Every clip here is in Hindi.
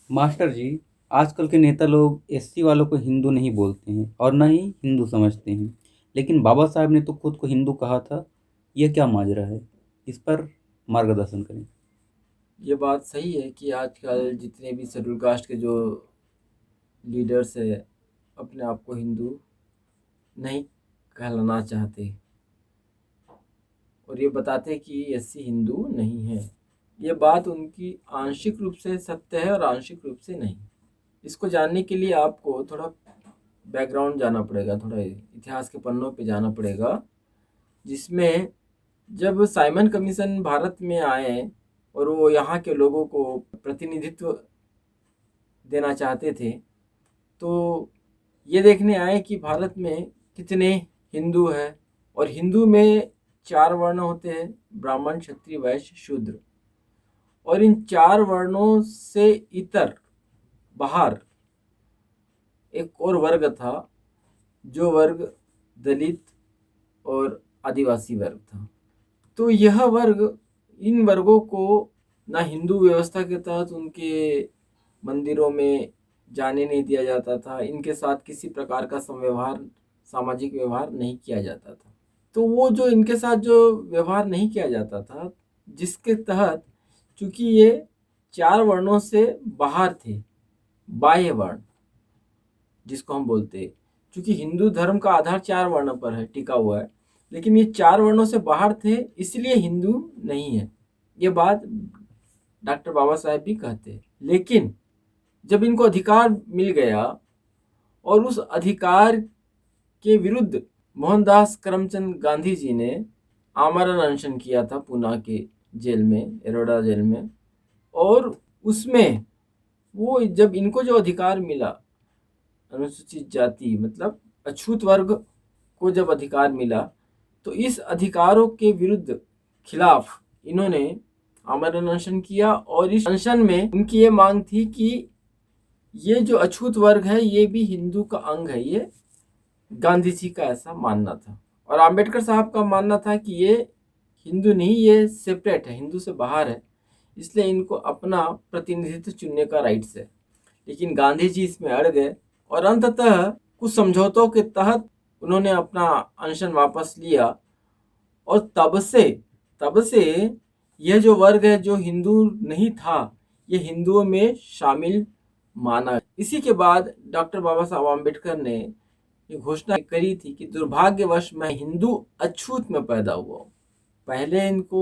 मास्टर जी, आजकल के नेता लोग एससी वालों को हिंदू नहीं बोलते हैं और न ही हिंदू समझते हैं। लेकिन बाबा साहब ने तो खुद को हिंदू कहा था। यह क्या माजरा है? इस पर मार्गदर्शन करें। ये बात सही है कि आजकल जितने भी शेड्यूल कास्ट के जो लीडर्स है अपने आप को हिंदू नहीं कहलाना चाहते और ये बताते कि एससी हिंदू नहीं है। ये बात उनकी आंशिक रूप से सत्य है और आंशिक रूप से नहीं। इसको जानने के लिए आपको थोड़ा बैकग्राउंड जाना पड़ेगा, थोड़ा इतिहास के पन्नों पे जाना पड़ेगा, जिसमें जब साइमन कमीशन भारत में आए और वो यहाँ के लोगों को प्रतिनिधित्व देना चाहते थे, तो ये देखने आए कि भारत में कितने हिंदू हैं और हिंदू में 4 वर्ण होते हैं: ब्राह्मण, क्षत्रिय, वैश्य, शूद्र। और इन 4 वर्णों से इतर बाहर एक और वर्ग था, जो वर्ग दलित और आदिवासी वर्ग था। तो यह वर्ग, इन वर्गों को ना हिंदू व्यवस्था के तहत उनके मंदिरों में जाने नहीं दिया जाता था, इनके साथ किसी प्रकार का समव्यवहार, सामाजिक व्यवहार नहीं किया जाता था। तो वो जो इनके साथ जो व्यवहार नहीं किया जाता था, जिसके तहत, चूंकि ये 4 वर्णों से बाहर थे, बाह्य वर्ण जिसको हम बोलते हैं, क्योंकि हिंदू धर्म का आधार 4 वर्णों पर है, टिका हुआ है, लेकिन ये 4 वर्णों से बाहर थे, इसलिए हिंदू नहीं है। ये बात डॉक्टर बाबा साहेब भी कहते हैं। लेकिन जब इनको अधिकार मिल गया और उस अधिकार के विरुद्ध मोहनदास करमचंद गांधी जी ने आमरण अनशन किया था पूना के जेल में, एरोडा जेल में। और उसमें वो जब इनको जो अधिकार मिला, अनुसूचित जाति मतलब अछूत वर्ग को जब अधिकार मिला, तो इस अधिकारों के विरुद्ध खिलाफ इन्होंने आमरण अनशन किया। और इस अनशन में उनकी ये मांग थी कि ये जो अछूत वर्ग है ये भी हिंदू का अंग है। ये गांधी जी का ऐसा मानना था और आम्बेडकर साहब का मानना था कि ये हिंदू नहीं, ये सेपरेट है, हिंदू से बाहर है, इसलिए इनको अपना प्रतिनिधित्व चुनने का राइट्स है। लेकिन गांधी जी इसमें अड़ गए और अंततः कुछ समझौतों के तहत उन्होंने अपना अनशन वापस लिया। और तब से यह जो वर्ग है जो हिंदू नहीं था, ये हिंदुओं में शामिल माना। इसी के बाद डॉक्टर बाबा साहब आम्बेडकर ने ये घोषणा करी थी कि दुर्भाग्यवश मैं हिंदू अछूत में पैदा हुआ हूँ। पहले इनको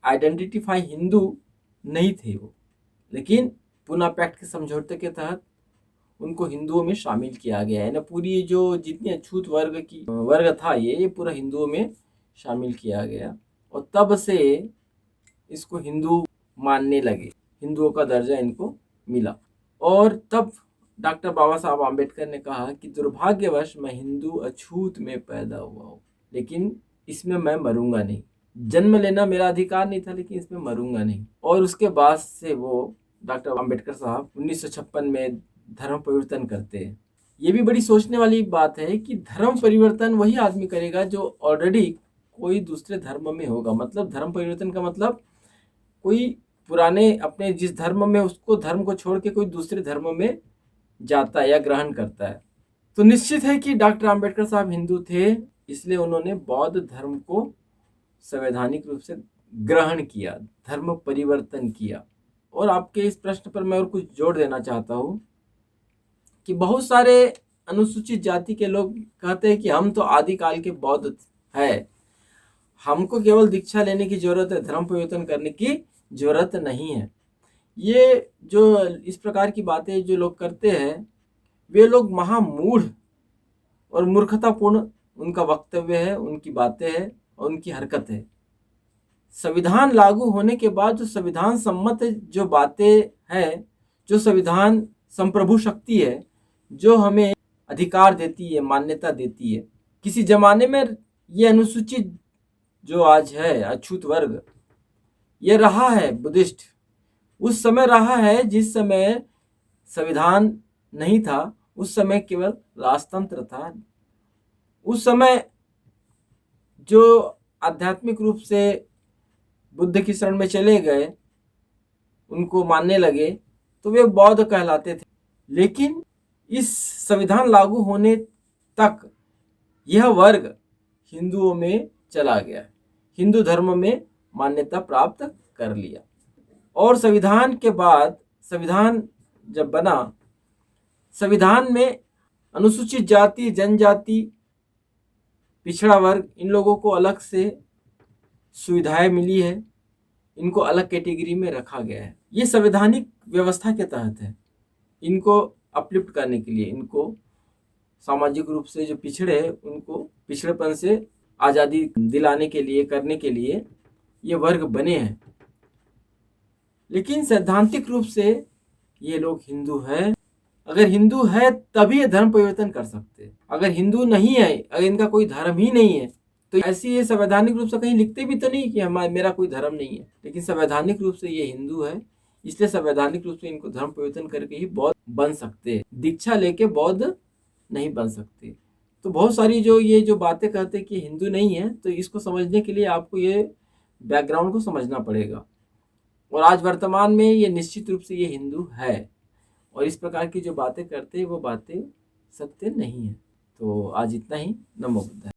आइडेंटिफाई हिंदू नहीं थे वो, लेकिन पूना पैक्ट के समझौते के तहत उनको हिंदुओं में शामिल किया गया है ना। पूरी जो जितनी अछूत वर्ग था, ये पूरा हिंदुओं में शामिल किया गया और तब से इसको हिंदू मानने लगे, हिंदुओं का दर्जा इनको मिला। और तब डॉक्टर बाबा साहब आम्बेडकर ने कहा कि दुर्भाग्यवश मैं हिंदू अछूत में पैदा हुआ हूँ, लेकिन इसमें मैं मरूंगा नहीं। जन्म लेना मेरा अधिकार नहीं था, लेकिन इसमें मरूंगा नहीं। और उसके बाद से वो डॉक्टर आम्बेडकर साहब 1956 में धर्म परिवर्तन करते हैं। ये भी बड़ी सोचने वाली बात है कि धर्म परिवर्तन वही आदमी करेगा जो ऑलरेडी कोई दूसरे धर्म में होगा। मतलब धर्म परिवर्तन का मतलब कोई पुराने अपने जिस धर्म में, उसको धर्म को छोड़ के कोई दूसरे धर्म में जाता है या ग्रहण करता है। तो निश्चित है कि डॉक्टर आम्बेडकर साहब हिंदू थे, इसलिए उन्होंने बौद्ध धर्म को संवैधानिक रूप से ग्रहण किया, धर्म परिवर्तन किया। और आपके इस प्रश्न पर मैं और कुछ जोड़ देना चाहता हूँ कि बहुत सारे अनुसूचित जाति के लोग कहते हैं कि हम तो आदिकाल के बौद्ध है, हमको केवल दीक्षा लेने की जरूरत है, धर्म परिवर्तन करने की जरूरत नहीं है। ये जो इस प्रकार की बातें जो लोग करते हैं, वे लोग महामूढ़ और मूर्खतापूर्ण उनका वक्तव्य है, उनकी बातें हैं और उनकी हरकत है। संविधान लागू होने के बाद जो संविधान सम्मत जो बातें हैं, जो संविधान संप्रभु शक्ति है, जो हमें अधिकार देती है, मान्यता देती है, किसी जमाने में ये अनुसूचित जो आज है अछूत वर्ग, ये रहा है बुद्धिस्ट। उस समय रहा है जिस समय संविधान नहीं था, उस समय केवल राजतंत्र था। उस समय जो आध्यात्मिक रूप से बुद्ध की शरण में चले गए, उनको मानने लगे, तो वे बौद्ध कहलाते थे। लेकिन इस संविधान लागू होने तक यह वर्ग हिंदुओं में चला गया, हिंदू धर्म में मान्यता प्राप्त कर लिया। और संविधान के बाद, संविधान जब बना, संविधान में अनुसूचित जाति, जनजाति, पिछड़ा वर्ग, इन लोगों को अलग से सुविधाएं मिली है, इनको अलग कैटेगरी में रखा गया है। ये संवैधानिक व्यवस्था के तहत है। इनको अपलिफ्ट करने के लिए, इनको सामाजिक रूप से जो पिछड़े हैं उनको पिछड़ेपन से आज़ादी दिलाने के लिए, करने के लिए ये वर्ग बने हैं। लेकिन सैद्धांतिक रूप से ये लोग हिंदू हैं। अगर हिंदू है तभी ये धर्म परिवर्तन कर सकते हैं। अगर हिंदू नहीं है, अगर इनका कोई धर्म ही नहीं है, तो ऐसे ये संवैधानिक रूप से कहीं लिखते भी तो नहीं कि मेरा कोई धर्म नहीं है। लेकिन संवैधानिक रूप से ये हिंदू है, इसलिए संवैधानिक रूप से इनको धर्म परिवर्तन करके ही बौद्ध बन सकते हैं। दीक्षा लेके बौद्ध नहीं बन सकते। तो बहुत सारी ये जो बातें कहते हैं कि हिंदू नहीं है, तो इसको समझने के लिए आपको ये बैकग्राउंड को समझना पड़ेगा। और आज वर्तमान में ये निश्चित रूप से ये हिंदू है, और इस प्रकार की जो बातें करते हैं वो बातें सत्य नहीं है। तो आज इतना ही। नमो बुद्धाय।